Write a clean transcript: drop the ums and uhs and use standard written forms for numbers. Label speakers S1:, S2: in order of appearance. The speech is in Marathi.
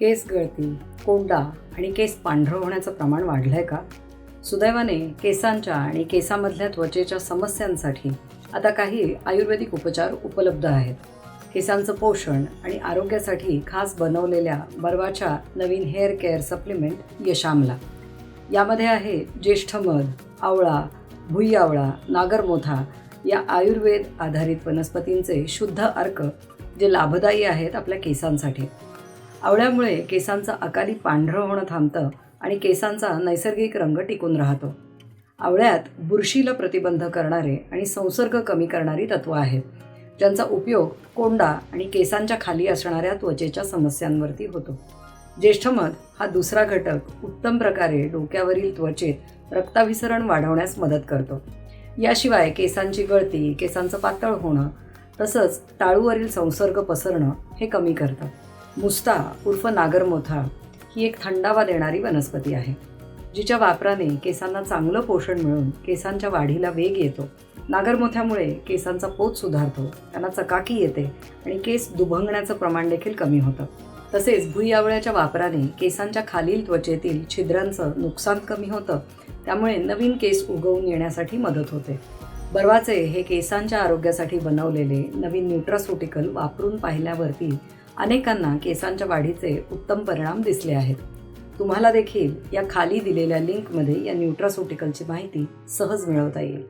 S1: केस गळती, कोंडा आणि केस पांढरं होण्याचं प्रमाण वाढलं आहे का? सुदैवाने केसांच्या आणि केसामधल्या त्वचेच्या समस्यांसाठी आता काही आयुर्वेदिक उपचार उपलब्ध आहेत. केसांचं पोषण आणि आरोग्यासाठी खास बनवलेल्या बर्वाच्या नवीन हेअर केअर सप्लिमेंट यशामला. यामध्ये आहे ज्येष्ठ मध, आवळा, भुई आवळा, नागरमोथा या आयुर्वेद आधारित वनस्पतींचे शुद्ध अर्क जे लाभदायी आहेत आपल्या केसांसाठी. आवळ्यामुळे केसांचं अकाली पांढरं होणं थांबतं आणि केसांचा नैसर्गिक रंग टिकून राहतो. आवळ्यात बुरशीला प्रतिबंध करणारे आणि संसर्ग कमी करणारी तत्त्व आहेत, ज्यांचा उपयोग कोंडा आणि केसांच्या खाली असणाऱ्या त्वचेच्या समस्यांवरती होतो. ज्येष्ठमध हा दुसरा घटक उत्तम प्रकारे डोक्यावरील त्वचेत रक्ताभिसरण वाढवण्यास मदत करतो. याशिवाय केसांची गळती, केसांचं पातळ होणं तसंच टाळूवरील संसर्ग पसरणं हे कमी करतं. मुस्ता उर्फ नागरमोथा ही एक थंडावा देणारी वनस्पती आहे, जिच्या वापराने केसांना चांगलं पोषण मिळून केसांच्या वाढीला वेग येतो. नागरमोथ्यामुळे केसांचा पोत सुधारतो, त्यांना चकाकी येते आणि केस दुभंगण्याचं प्रमाण देखील कमी होतं. तसेच भुई आवळ्याच्या वापराने केसांच्या खालील त्वचेतील छिद्रांचं नुकसान कमी होतं, त्यामुळे नवीन केस उगवून येण्यासाठी मदत होते. बर्वाचे हे केसांच्या आरोग्यासाठी बनवलेले नवीन न्यूट्रास्युटिकल वापरून पाहिल्यावरती अनेकांना केसांच्या वाढीचे उत्तम परिणाम दिसले आहेत. तुम्हाला देखील या खाली दिलेल्या लिंकमध्ये या न्यूट्रास्युटिकलची माहिती सहज मिळवता येईल.